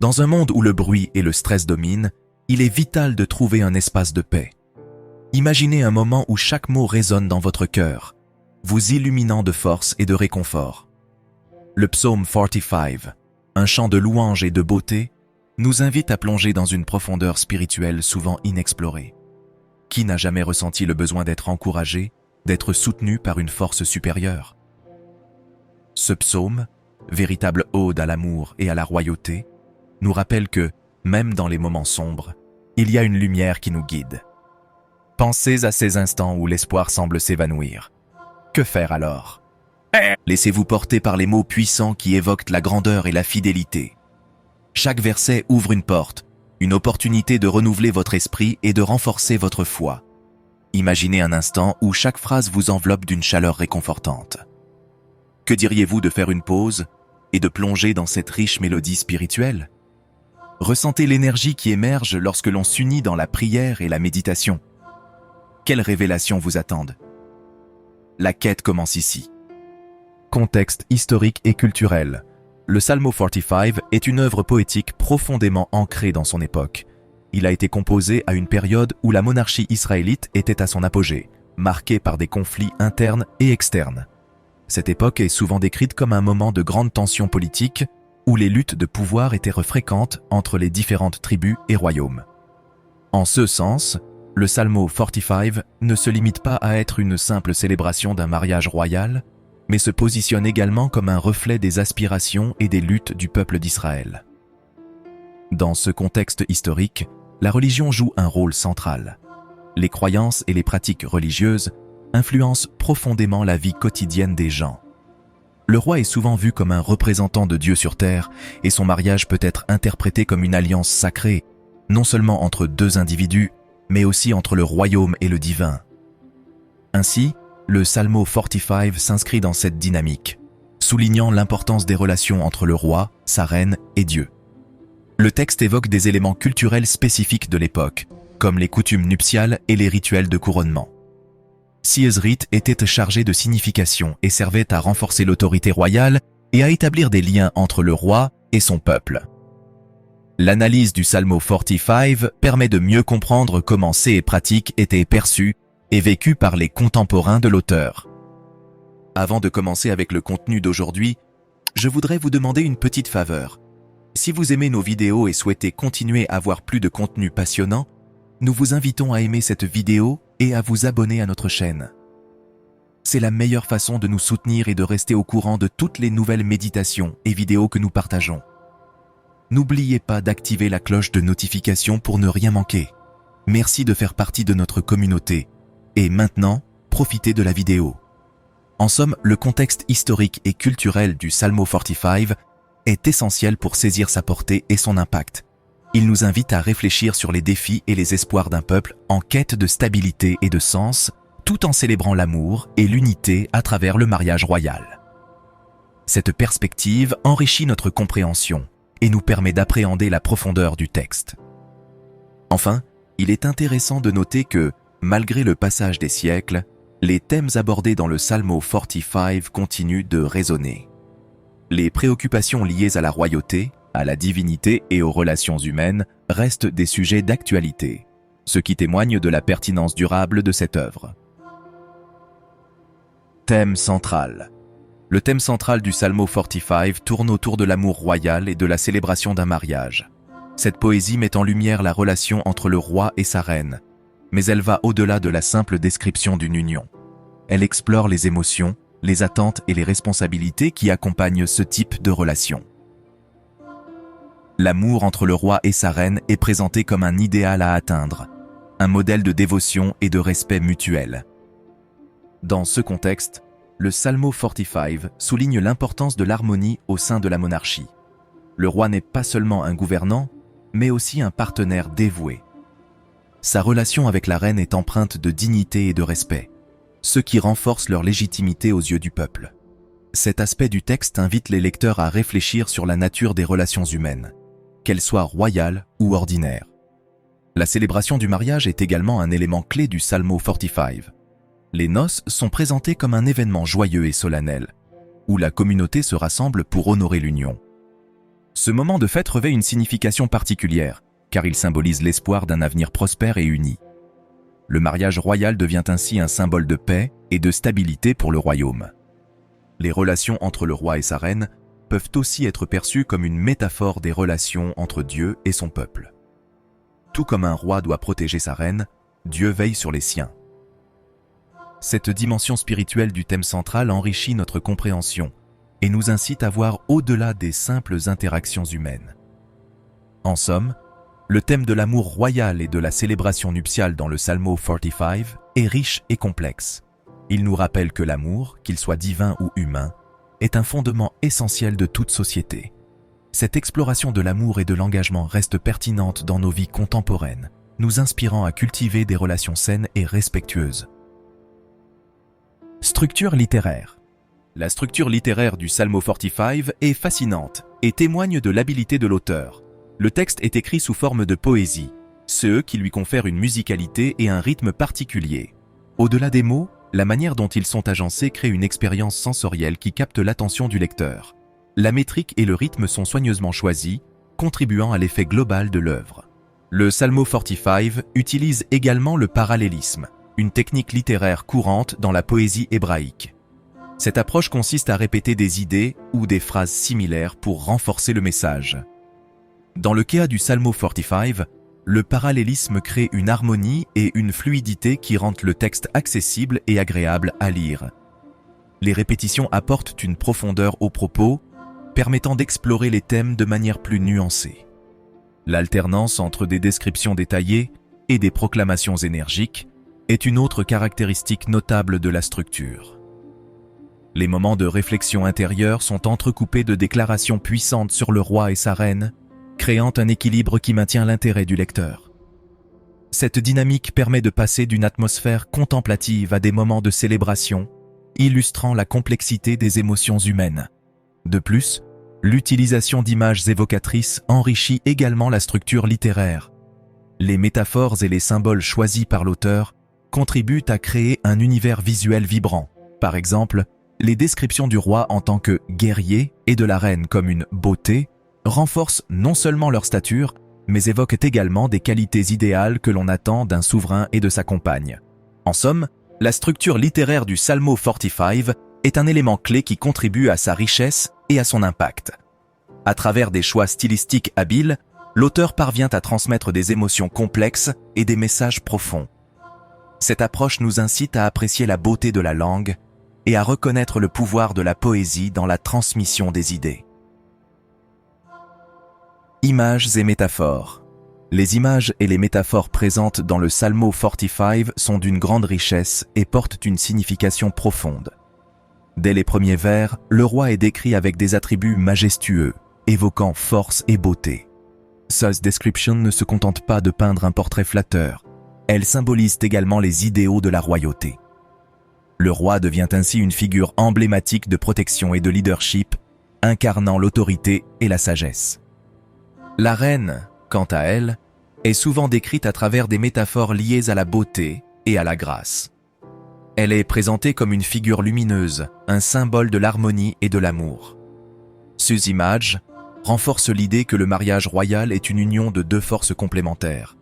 Dans un monde où le bruit et le stress dominent, il est vital de trouver un espace de paix. Imaginez un moment où chaque mot résonne dans votre cœur, vous illuminant de force et de réconfort. Le psaume 45, un chant de louange et de beauté, nous invite à plonger dans une profondeur spirituelle souvent inexplorée. Qui n'a jamais ressenti le besoin d'être encouragé, d'être soutenu par une force supérieure? Ce psaume, véritable ode à l'amour et à la royauté, nous rappelle que, même dans les moments sombres, il y a une lumière qui nous guide. Pensez à ces instants où l'espoir semble s'évanouir. Que faire alors? Laissez-vous porter par les mots puissants qui évoquent la grandeur et la fidélité. Chaque verset ouvre une porte, une opportunité de renouveler votre esprit et de renforcer votre foi. Imaginez un instant où chaque phrase vous enveloppe d'une chaleur réconfortante. Que diriez-vous de faire une pause et de plonger dans cette riche mélodie spirituelle? Ressentez l'énergie qui émerge lorsque l'on s'unit dans la prière et la méditation. Quelles révélations vous attendent? La quête commence ici. Contexte historique et culturel. Le Psalmo 45 est une œuvre poétique profondément ancrée dans son époque. Il a été composé à une période où la monarchie israélite était à son apogée, marquée par des conflits internes et externes. Cette époque est souvent décrite comme un moment de grande tension politique où les luttes de pouvoir étaient fréquentes entre les différentes tribus et royaumes. En ce sens, le Psalmo 45 ne se limite pas à être une simple célébration d'un mariage royal, mais se positionne également comme un reflet des aspirations et des luttes du peuple d'Israël. Dans ce contexte historique, la religion joue un rôle central. Les croyances et les pratiques religieuses influencent profondément la vie quotidienne des gens. Le roi est souvent vu comme un représentant de Dieu sur terre et son mariage peut être interprété comme une alliance sacrée, non seulement entre deux individus, mais aussi entre le royaume et le divin. Ainsi, le Psalmo 45 s'inscrit dans cette dynamique, soulignant l'importance des relations entre le roi, sa reine et Dieu. Le texte évoque des éléments culturels spécifiques de l'époque, comme les coutumes nuptiales et les rituels de couronnement. Ces rites étaient chargés de signification et servaient à renforcer l'autorité royale et à établir des liens entre le roi et son peuple. L'analyse du Psalmo 45 permet de mieux comprendre comment ces pratiques étaient perçues et vécues par les contemporains de l'auteur. Avant de commencer avec le contenu d'aujourd'hui, je voudrais vous demander une petite faveur. Si vous aimez nos vidéos et souhaitez continuer à voir plus de contenu passionnant, nous vous invitons à aimer cette vidéo et à vous abonner à notre chaîne. C'est la meilleure façon de nous soutenir et de rester au courant de toutes les nouvelles méditations et vidéos que nous partageons. N'oubliez pas d'activer la cloche de notification pour ne rien manquer. Merci de faire partie de notre communauté. Et maintenant, profitez de la vidéo. En somme, le contexte historique et culturel du Psalmo 45 est essentiel pour saisir sa portée et son impact. Il nous invite à réfléchir sur les défis et les espoirs d'un peuple en quête de stabilité et de sens, tout en célébrant l'amour et l'unité à travers le mariage royal. Cette perspective enrichit notre compréhension et nous permet d'appréhender la profondeur du texte. Enfin, il est intéressant de noter que, malgré le passage des siècles, les thèmes abordés dans le Psalmo 45 continuent de résonner. Les préoccupations liées à la royauté, à la divinité et aux relations humaines restent des sujets d'actualité, ce qui témoigne de la pertinence durable de cette œuvre. Thème central. Le thème central du Psalmo 45 tourne autour de l'amour royal et de la célébration d'un mariage. Cette poésie met en lumière la relation entre le roi et sa reine, mais elle va au-delà de la simple description d'une union. Elle explore les émotions, les attentes et les responsabilités qui accompagnent ce type de relation. L'amour entre le roi et sa reine est présenté comme un idéal à atteindre, un modèle de dévotion et de respect mutuel. Dans ce contexte, le Psalmo 45 souligne l'importance de l'harmonie au sein de la monarchie. Le roi n'est pas seulement un gouvernant, mais aussi un partenaire dévoué. Sa relation avec la reine est empreinte de dignité et de respect, ce qui renforce leur légitimité aux yeux du peuple. Cet aspect du texte invite les lecteurs à réfléchir sur la nature des relations humaines, qu'elles soient royales ou ordinaires. La célébration du mariage est également un élément clé du Psalmo 45. Les noces sont présentées comme un événement joyeux et solennel, où la communauté se rassemble pour honorer l'union. Ce moment de fête revêt une signification particulière, car il symbolise l'espoir d'un avenir prospère et uni. Le mariage royal devient ainsi un symbole de paix et de stabilité pour le royaume. Les relations entre le roi et sa reine peuvent aussi être perçues comme une métaphore des relations entre Dieu et son peuple. Tout comme un roi doit protéger sa reine, Dieu veille sur les siens. Cette dimension spirituelle du thème central enrichit notre compréhension et nous incite à voir au-delà des simples interactions humaines. En somme, le thème de l'amour royal et de la célébration nuptiale dans le Psalmo 45 est riche et complexe. Il nous rappelle que l'amour, qu'il soit divin ou humain, est un fondement essentiel de toute société. Cette exploration de l'amour et de l'engagement reste pertinente dans nos vies contemporaines, nous inspirant à cultiver des relations saines et respectueuses. Structure littéraire. La structure littéraire du Psalmo 45 est fascinante et témoigne de l'habileté de l'auteur. Le texte est écrit sous forme de poésie, ce qui lui confère une musicalité et un rythme particulier. Au-delà des mots, la manière dont ils sont agencés crée une expérience sensorielle qui capte l'attention du lecteur. La métrique et le rythme sont soigneusement choisis, contribuant à l'effet global de l'œuvre. Le Psalmo 45 utilise également le parallélisme, une technique littéraire courante dans la poésie hébraïque. Cette approche consiste à répéter des idées ou des phrases similaires pour renforcer le message. Dans le cas du Psalmo 45, le parallélisme crée une harmonie et une fluidité qui rendent le texte accessible et agréable à lire. Les répétitions apportent une profondeur aux propos, permettant d'explorer les thèmes de manière plus nuancée. L'alternance entre des descriptions détaillées et des proclamations énergiques est une autre caractéristique notable de la structure. Les moments de réflexion intérieure sont entrecoupés de déclarations puissantes sur le roi et sa reine, créant un équilibre qui maintient l'intérêt du lecteur. Cette dynamique permet de passer d'une atmosphère contemplative à des moments de célébration, illustrant la complexité des émotions humaines. De plus, l'utilisation d'images évocatrices enrichit également la structure littéraire. Les métaphores et les symboles choisis par l'auteur contribuent à créer un univers visuel vibrant. Par exemple, les descriptions du roi en tant que guerrier et de la reine comme une beauté renforcent non seulement leur stature, mais évoquent également des qualités idéales que l'on attend d'un souverain et de sa compagne. En somme, la structure littéraire du Psalmo 45 est un élément clé qui contribue à sa richesse et à son impact. À travers des choix stylistiques habiles, l'auteur parvient à transmettre des émotions complexes et des messages profonds. Cette approche nous incite à apprécier la beauté de la langue et à reconnaître le pouvoir de la poésie dans la transmission des idées. Images et métaphores. Les images et les métaphores présentes dans le Psalmo 45 sont d'une grande richesse et portent une signification profonde. Dès les premiers vers, le roi est décrit avec des attributs majestueux, évoquant force et beauté. Such description ne se contente pas de peindre un portrait flatteur, elle symbolise également les idéaux de la royauté. Le roi devient ainsi une figure emblématique de protection et de leadership, incarnant l'autorité et la sagesse. La reine, quant à elle, est souvent décrite à travers des métaphores liées à la beauté et à la grâce. Elle est présentée comme une figure lumineuse, un symbole de l'harmonie et de l'amour. Ces images renforcent l'idée que le mariage royal est une union de deux forces complémentaires.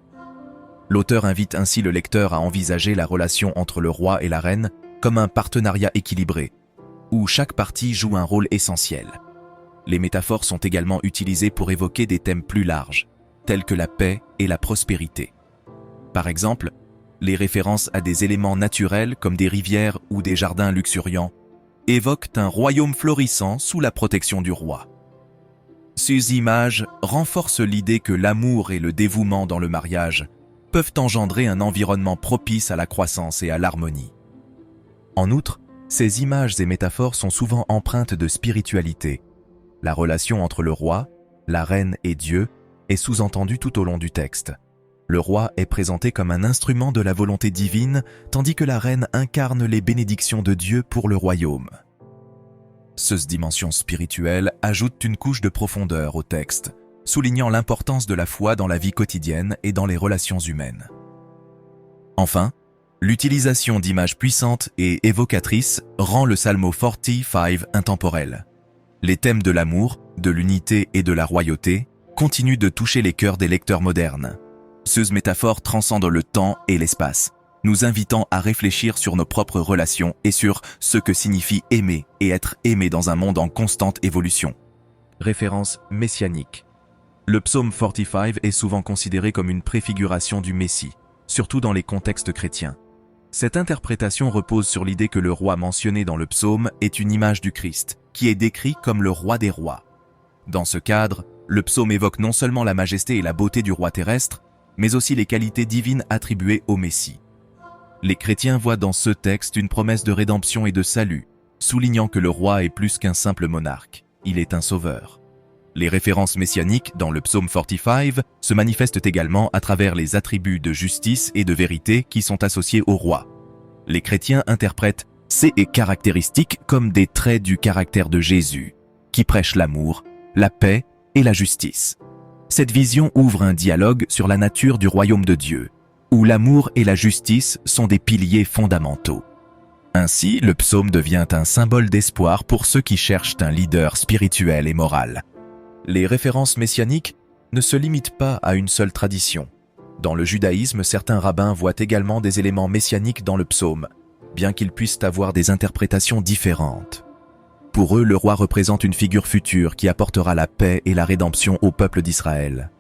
L'auteur invite ainsi le lecteur à envisager la relation entre le roi et la reine comme un partenariat équilibré, où chaque partie joue un rôle essentiel. Les métaphores sont également utilisées pour évoquer des thèmes plus larges, tels que la paix et la prospérité. Par exemple, les références à des éléments naturels comme des rivières ou des jardins luxuriants évoquent un royaume florissant sous la protection du roi. Ces images renforcent l'idée que l'amour et le dévouement dans le mariage peuvent engendrer un environnement propice à la croissance et à l'harmonie. En outre, ces images et métaphores sont souvent empreintes de spiritualité. La relation entre le roi, la reine et Dieu est sous-entendue tout au long du texte. Le roi est présenté comme un instrument de la volonté divine, tandis que la reine incarne les bénédictions de Dieu pour le royaume. Cette dimension spirituelle ajoute une couche de profondeur au texte, soulignant l'importance de la foi dans la vie quotidienne et dans les relations humaines. Enfin, l'utilisation d'images puissantes et évocatrices rend le Psalmo 45 intemporel. Les thèmes de l'amour, de l'unité et de la royauté continuent de toucher les cœurs des lecteurs modernes. Ces métaphores transcendent le temps et l'espace, nous invitant à réfléchir sur nos propres relations et sur ce que signifie aimer et être aimé dans un monde en constante évolution. Référence messianique. Le psaume 45 est souvent considéré comme une préfiguration du Messie, surtout dans les contextes chrétiens. Cette interprétation repose sur l'idée que le roi mentionné dans le psaume est une image du Christ, qui est décrit comme le roi des rois. Dans ce cadre, le psaume évoque non seulement la majesté et la beauté du roi terrestre, mais aussi les qualités divines attribuées au Messie. Les chrétiens voient dans ce texte une promesse de rédemption et de salut, soulignant que le roi est plus qu'un simple monarque, il est un sauveur. Les références messianiques dans le psaume 45 se manifestent également à travers les attributs de justice et de vérité qui sont associés au roi. Les chrétiens interprètent ces caractéristiques comme des traits du caractère de Jésus, qui prêche l'amour, la paix et la justice. Cette vision ouvre un dialogue sur la nature du royaume de Dieu, où l'amour et la justice sont des piliers fondamentaux. Ainsi, le psaume devient un symbole d'espoir pour ceux qui cherchent un leader spirituel et moral. Les références messianiques ne se limitent pas à une seule tradition. Dans le judaïsme, certains rabbins voient également des éléments messianiques dans le psaume, bien qu'ils puissent avoir des interprétations différentes. Pour eux, le roi représente une figure future qui apportera la paix et la rédemption au peuple d'Israël.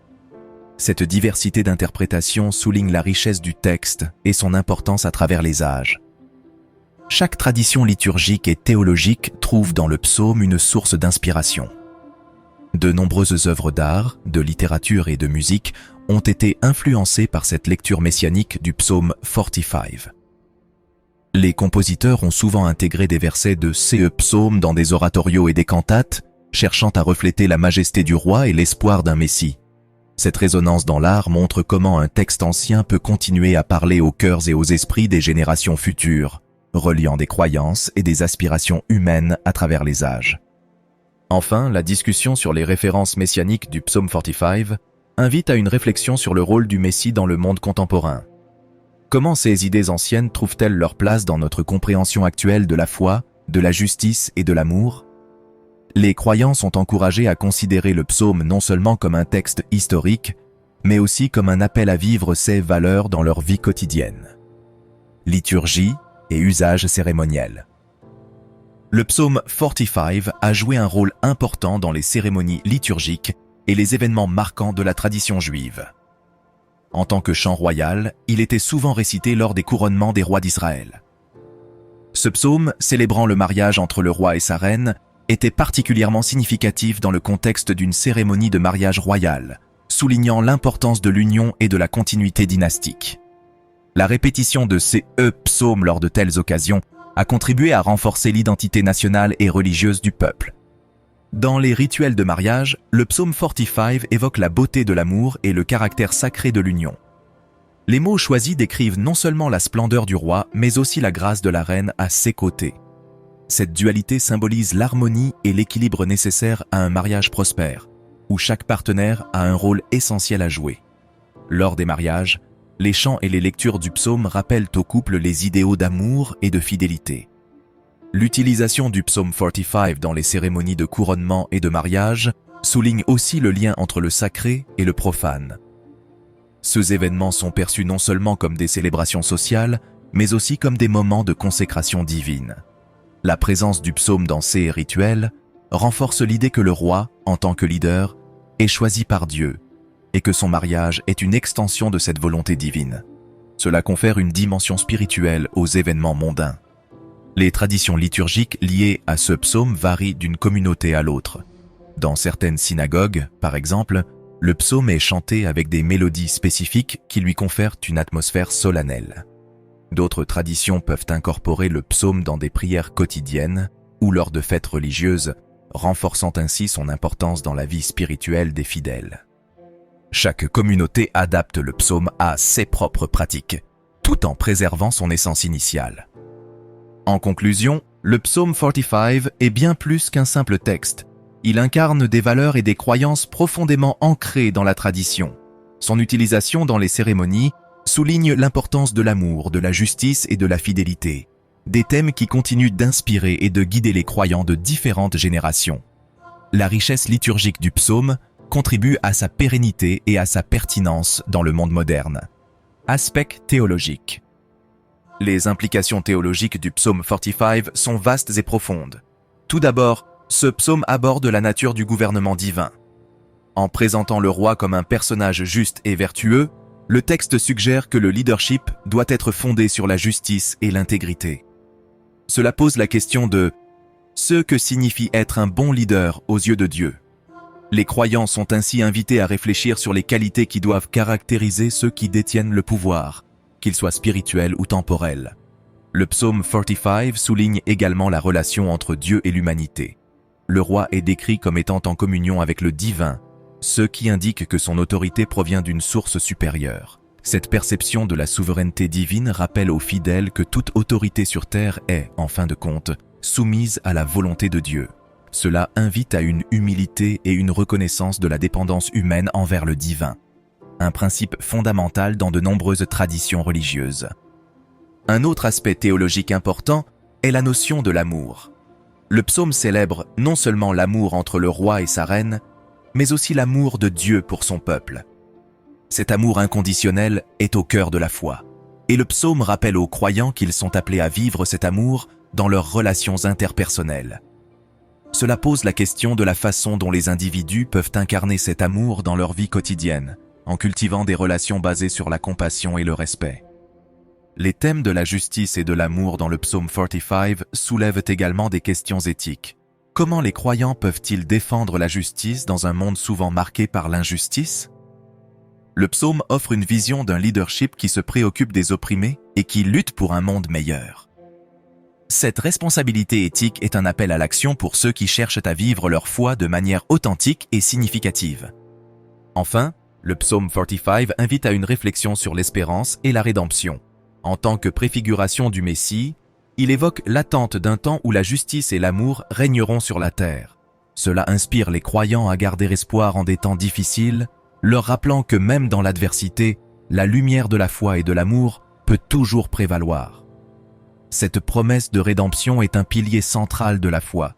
Cette diversité d'interprétations souligne la richesse du texte et son importance à travers les âges. Chaque tradition liturgique et théologique trouve dans le psaume une source d'inspiration. De nombreuses œuvres d'art, de littérature et de musique ont été influencées par cette lecture messianique du psaume 45. Les compositeurs ont souvent intégré des versets de ces psaumes dans des oratorios et des cantates, cherchant à refléter la majesté du roi et l'espoir d'un Messie. Cette résonance dans l'art montre comment un texte ancien peut continuer à parler aux cœurs et aux esprits des générations futures, reliant des croyances et des aspirations humaines à travers les âges. Enfin, la discussion sur les références messianiques du psaume 45 invite à une réflexion sur le rôle du Messie dans le monde contemporain. Comment ces idées anciennes trouvent-elles leur place dans notre compréhension actuelle de la foi, de la justice et de l'amour ? Les croyants sont encouragés à considérer le psaume non seulement comme un texte historique, mais aussi comme un appel à vivre ces valeurs dans leur vie quotidienne. Liturgie et usage cérémoniel. Le psaume 45 a joué un rôle important dans les cérémonies liturgiques et les événements marquants de la tradition juive. En tant que chant royal, il était souvent récité lors des couronnements des rois d'Israël. Ce psaume, célébrant le mariage entre le roi et sa reine, était particulièrement significatif dans le contexte d'une cérémonie de mariage royal, soulignant l'importance de l'union et de la continuité dynastique. La répétition de ces psaumes lors de telles occasions a contribué à renforcer l'identité nationale et religieuse du peuple. Dans les rituels de mariage, le psaume 45 évoque la beauté de l'amour et le caractère sacré de l'union. Les mots choisis décrivent non seulement la splendeur du roi, mais aussi la grâce de la reine à ses côtés. Cette dualité symbolise l'harmonie et l'équilibre nécessaires à un mariage prospère, où chaque partenaire a un rôle essentiel à jouer. Lors des mariages, les chants et les lectures du psaume rappellent au couple les idéaux d'amour et de fidélité. L'utilisation du psaume 45 dans les cérémonies de couronnement et de mariage souligne aussi le lien entre le sacré et le profane. Ces événements sont perçus non seulement comme des célébrations sociales, mais aussi comme des moments de consécration divine. La présence du psaume dans ces rituels renforce l'idée que le roi, en tant que leader, est choisi par Dieu et que son mariage est une extension de cette volonté divine. Cela confère une dimension spirituelle aux événements mondains. Les traditions liturgiques liées à ce psaume varient d'une communauté à l'autre. Dans certaines synagogues, par exemple, le psaume est chanté avec des mélodies spécifiques qui lui confèrent une atmosphère solennelle. D'autres traditions peuvent incorporer le psaume dans des prières quotidiennes ou lors de fêtes religieuses, renforçant ainsi son importance dans la vie spirituelle des fidèles. Chaque communauté adapte le psaume à ses propres pratiques, tout en préservant son essence initiale. En conclusion, le psaume 45 est bien plus qu'un simple texte. Il incarne des valeurs et des croyances profondément ancrées dans la tradition. Son utilisation dans les cérémonies souligne l'importance de l'amour, de la justice et de la fidélité, des thèmes qui continuent d'inspirer et de guider les croyants de différentes générations. La richesse liturgique du psaume contribue à sa pérennité et à sa pertinence dans le monde moderne. Aspect théologique. Les implications théologiques du psaume 45 sont vastes et profondes. Tout d'abord, ce psaume aborde la nature du gouvernement divin. En présentant le roi comme un personnage juste et vertueux, le texte suggère que le leadership doit être fondé sur la justice et l'intégrité. Cela pose la question de ce que signifie être un bon leader aux yeux de Dieu. Les croyants sont ainsi invités à réfléchir sur les qualités qui doivent caractériser ceux qui détiennent le pouvoir, qu'ils soient spirituels ou temporels. Le psaume 45 souligne également la relation entre Dieu et l'humanité. Le roi est décrit comme étant en communion avec le divin, ce qui indique que son autorité provient d'une source supérieure. Cette perception de la souveraineté divine rappelle aux fidèles que toute autorité sur terre est, en fin de compte, soumise à la volonté de Dieu. Cela invite à une humilité et une reconnaissance de la dépendance humaine envers le divin, un principe fondamental dans de nombreuses traditions religieuses. Un autre aspect théologique important est la notion de l'amour. Le psaume célèbre non seulement l'amour entre le roi et sa reine, mais aussi l'amour de Dieu pour son peuple. Cet amour inconditionnel est au cœur de la foi, et le psaume rappelle aux croyants qu'ils sont appelés à vivre cet amour dans leurs relations interpersonnelles. Cela pose la question de la façon dont les individus peuvent incarner cet amour dans leur vie quotidienne, en cultivant des relations basées sur la compassion et le respect. Les thèmes de la justice et de l'amour dans le psaume 45 soulèvent également des questions éthiques. Comment les croyants peuvent-ils défendre la justice dans un monde souvent marqué par l'injustice? Le psaume offre une vision d'un leadership qui se préoccupe des opprimés et qui lutte pour un monde meilleur. Cette responsabilité éthique est un appel à l'action pour ceux qui cherchent à vivre leur foi de manière authentique et significative. Enfin, le psaume 45 invite à une réflexion sur l'espérance et la rédemption. En tant que préfiguration du Messie, il évoque l'attente d'un temps où la justice et l'amour régneront sur la terre. Cela inspire les croyants à garder espoir en des temps difficiles, leur rappelant que même dans l'adversité, la lumière de la foi et de l'amour peut toujours prévaloir. Cette promesse de rédemption est un pilier central de la foi,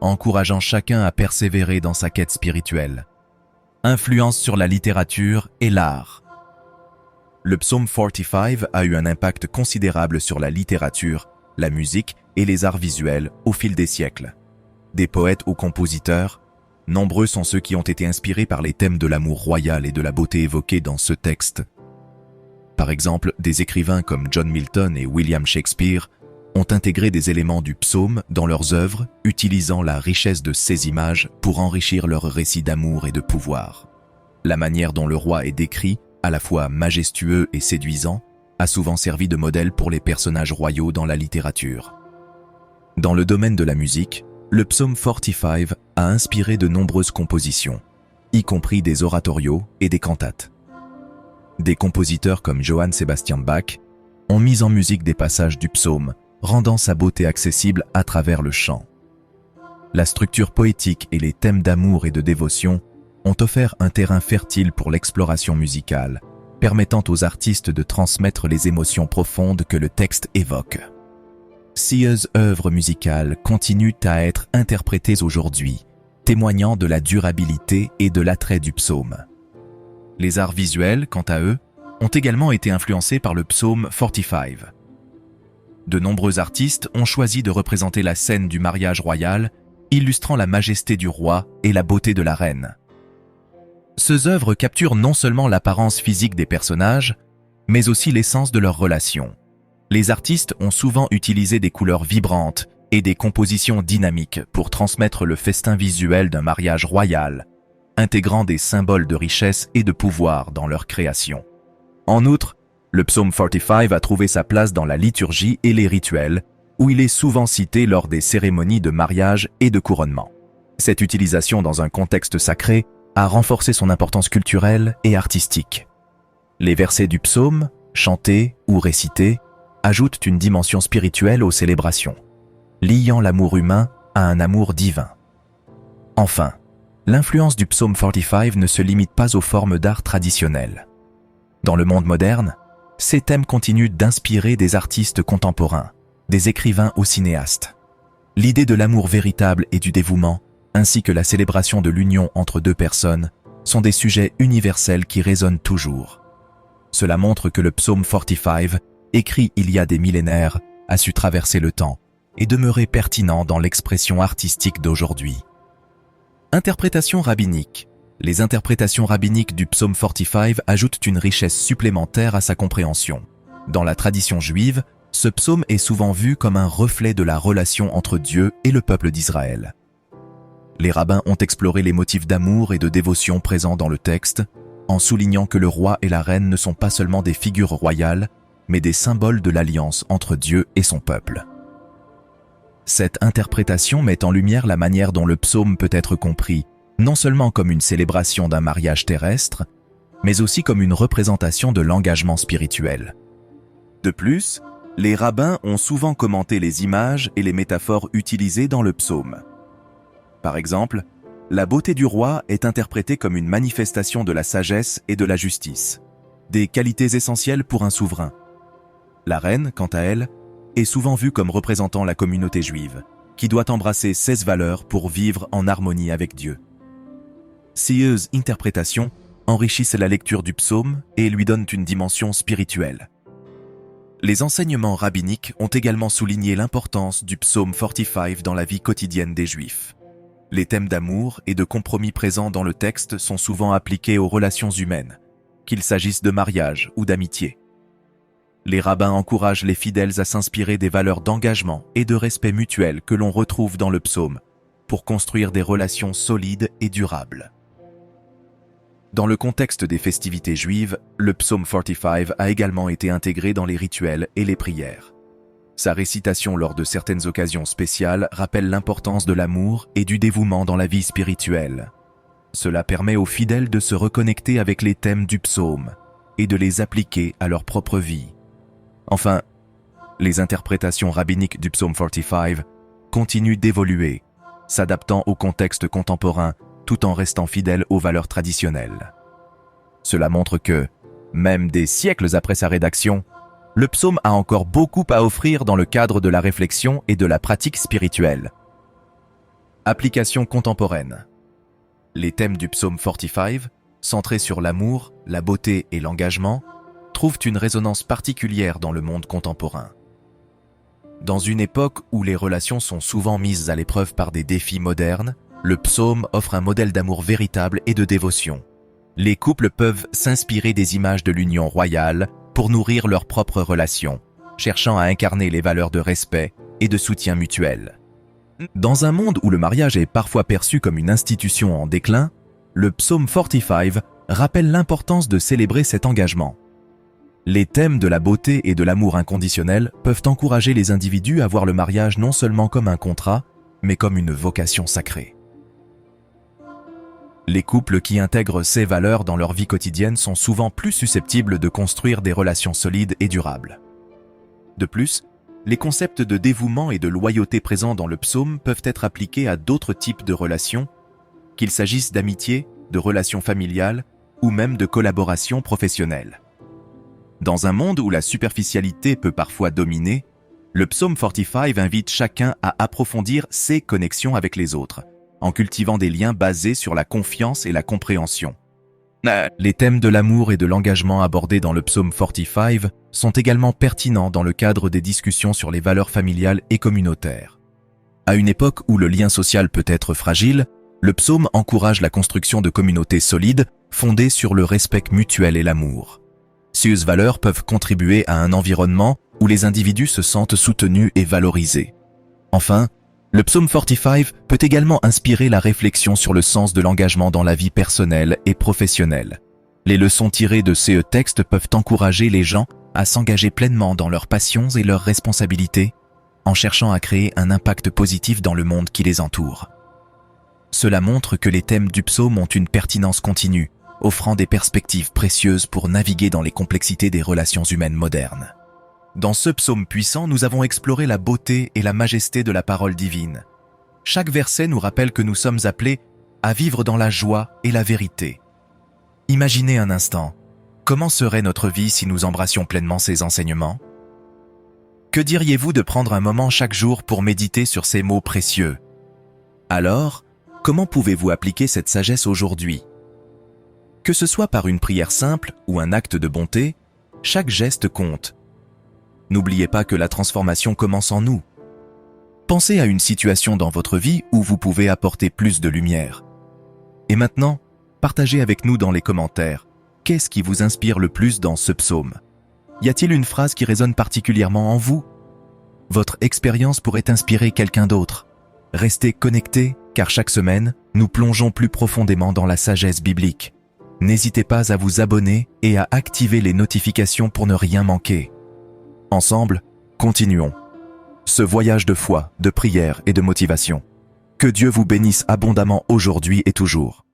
encourageant chacun à persévérer dans sa quête spirituelle. Influence sur la littérature et l'art. Le psaume 45 a eu un impact considérable sur la littérature, la musique et les arts visuels au fil des siècles. Des poètes aux compositeurs, nombreux sont ceux qui ont été inspirés par les thèmes de l'amour royal et de la beauté évoqués dans ce texte. Par exemple, des écrivains comme John Milton et William Shakespeare ont intégré des éléments du psaume dans leurs œuvres, utilisant la richesse de ces images pour enrichir leurs récits d'amour et de pouvoir. La manière dont le roi est décrit, à la fois majestueux et séduisant, a souvent servi de modèle pour les personnages royaux dans la littérature. Dans le domaine de la musique, le psaume 45 a inspiré de nombreuses compositions, y compris des oratorios et des cantates. Des compositeurs comme Johann Sebastian Bach ont mis en musique des passages du psaume, rendant sa beauté accessible à travers le chant. La structure poétique et les thèmes d'amour et de dévotion ont offert un terrain fertile pour l'exploration musicale, permettant aux artistes de transmettre les émotions profondes que le texte évoque. Sieuse œuvres musicales continuent à être interprétées aujourd'hui, témoignant de la durabilité et de l'attrait du psaume. Les arts visuels, quant à eux, ont également été influencés par le psaume 45. De nombreux artistes ont choisi de représenter la scène du mariage royal, illustrant la majesté du roi et la beauté de la reine. Ces œuvres capturent non seulement l'apparence physique des personnages, mais aussi l'essence de leurs relations. Les artistes ont souvent utilisé des couleurs vibrantes et des compositions dynamiques pour transmettre le festin visuel d'un mariage royal, intégrant des symboles de richesse et de pouvoir dans leur création. En outre, le psaume 45 a trouvé sa place dans la liturgie et les rituels, où il est souvent cité lors des cérémonies de mariage et de couronnement. Cette utilisation dans un contexte sacré a renforcé son importance culturelle et artistique. Les versets du psaume, chantés ou récités, ajoutent une dimension spirituelle aux célébrations, liant l'amour humain à un amour divin. Enfin, l'influence du psaume 45 ne se limite pas aux formes d'art traditionnelles. Dans le monde moderne, ces thèmes continuent d'inspirer des artistes contemporains, des écrivains aux cinéastes. L'idée de l'amour véritable et du dévouement ainsi que la célébration de l'union entre deux personnes, sont des sujets universels qui résonnent toujours. Cela montre que le psaume 45, écrit il y a des millénaires, a su traverser le temps et demeurer pertinent dans l'expression artistique d'aujourd'hui. Interprétation rabbinique. Les interprétations rabbiniques du psaume 45 ajoutent une richesse supplémentaire à sa compréhension. Dans la tradition juive, ce psaume est souvent vu comme un reflet de la relation entre Dieu et le peuple d'Israël. Les rabbins ont exploré les motifs d'amour et de dévotion présents dans le texte, en soulignant que le roi et la reine ne sont pas seulement des figures royales, mais des symboles de l'alliance entre Dieu et son peuple. Cette interprétation met en lumière la manière dont le psaume peut être compris, non seulement comme une célébration d'un mariage terrestre, mais aussi comme une représentation de l'engagement spirituel. De plus, les rabbins ont souvent commenté les images et les métaphores utilisées dans le psaume. Par exemple, la beauté du roi est interprétée comme une manifestation de la sagesse et de la justice, des qualités essentielles pour un souverain. La reine, quant à elle, est souvent vue comme représentant la communauté juive, qui doit embrasser 16 valeurs pour vivre en harmonie avec Dieu. Ces interprétations enrichissent la lecture du psaume et lui donnent une dimension spirituelle. Les enseignements rabbiniques ont également souligné l'importance du psaume 45 dans la vie quotidienne des Juifs. Les thèmes d'amour et de compromis présents dans le texte sont souvent appliqués aux relations humaines, qu'il s'agisse de mariage ou d'amitié. Les rabbins encouragent les fidèles à s'inspirer des valeurs d'engagement et de respect mutuel que l'on retrouve dans le psaume, pour construire des relations solides et durables. Dans le contexte des festivités juives, le psaume 45 a également été intégré dans les rituels et les prières. Sa récitation lors de certaines occasions spéciales rappelle l'importance de l'amour et du dévouement dans la vie spirituelle. Cela permet aux fidèles de se reconnecter avec les thèmes du psaume et de les appliquer à leur propre vie. Enfin, les interprétations rabbiniques du psaume 45 continuent d'évoluer, s'adaptant au contexte contemporain tout en restant fidèles aux valeurs traditionnelles. Cela montre que, même des siècles après sa rédaction, le psaume a encore beaucoup à offrir dans le cadre de la réflexion et de la pratique spirituelle. Application contemporaine. Les thèmes du psaume 45, centrés sur l'amour, la beauté et l'engagement, trouvent une résonance particulière dans le monde contemporain. Dans une époque où les relations sont souvent mises à l'épreuve par des défis modernes, le psaume offre un modèle d'amour véritable et de dévotion. Les couples peuvent s'inspirer des images de l'union royale pour nourrir leurs propres relations, cherchant à incarner les valeurs de respect et de soutien mutuel. Dans un monde où le mariage est parfois perçu comme une institution en déclin, le psaume 45 rappelle l'importance de célébrer cet engagement. Les thèmes de la beauté et de l'amour inconditionnel peuvent encourager les individus à voir le mariage non seulement comme un contrat, mais comme une vocation sacrée. Les couples qui intègrent ces valeurs dans leur vie quotidienne sont souvent plus susceptibles de construire des relations solides et durables. De plus, les concepts de dévouement et de loyauté présents dans le psaume peuvent être appliqués à d'autres types de relations, qu'il s'agisse d'amitié, de relations familiales ou même de collaboration professionnelle. Dans un monde où la superficialité peut parfois dominer, le psaume 45 invite chacun à approfondir ses connexions avec les autres, en cultivant des liens basés sur la confiance et la compréhension. Les thèmes de l'amour et de l'engagement abordés dans le psaume 45 sont également pertinents dans le cadre des discussions sur les valeurs familiales et communautaires. À une époque où le lien social peut être fragile, le psaume encourage la construction de communautés solides fondées sur le respect mutuel et l'amour. Ces valeurs peuvent contribuer à un environnement où les individus se sentent soutenus et valorisés. Enfin, le psaume 45 peut également inspirer la réflexion sur le sens de l'engagement dans la vie personnelle et professionnelle. Les leçons tirées de ces textes peuvent encourager les gens à s'engager pleinement dans leurs passions et leurs responsabilités, en cherchant à créer un impact positif dans le monde qui les entoure. Cela montre que les thèmes du psaume ont une pertinence continue, offrant des perspectives précieuses pour naviguer dans les complexités des relations humaines modernes. Dans ce psaume puissant, nous avons exploré la beauté et la majesté de la parole divine. Chaque verset nous rappelle que nous sommes appelés à vivre dans la joie et la vérité. Imaginez un instant, comment serait notre vie si nous embrassions pleinement ces enseignements ? Que diriez-vous de prendre un moment chaque jour pour méditer sur ces mots précieux ? Alors, Comment pouvez-vous appliquer cette sagesse aujourd'hui? Que ce soit par une prière simple ou un acte de bonté, chaque geste compte. N'oubliez pas que la transformation commence en nous. Pensez à une situation dans votre vie où vous pouvez apporter plus de lumière. Et maintenant, partagez avec nous dans les commentaires. Qu'est-ce qui vous inspire le plus dans ce psaume? Y a-t-il une phrase qui résonne particulièrement en vous? Votre expérience pourrait inspirer quelqu'un d'autre. Restez connectés, car chaque semaine, nous plongeons plus profondément dans la sagesse biblique. N'hésitez pas à vous abonner et à activer les notifications pour ne rien manquer. Ensemble, continuons ce voyage de foi, de prière et de motivation. Que Dieu vous bénisse abondamment aujourd'hui et toujours.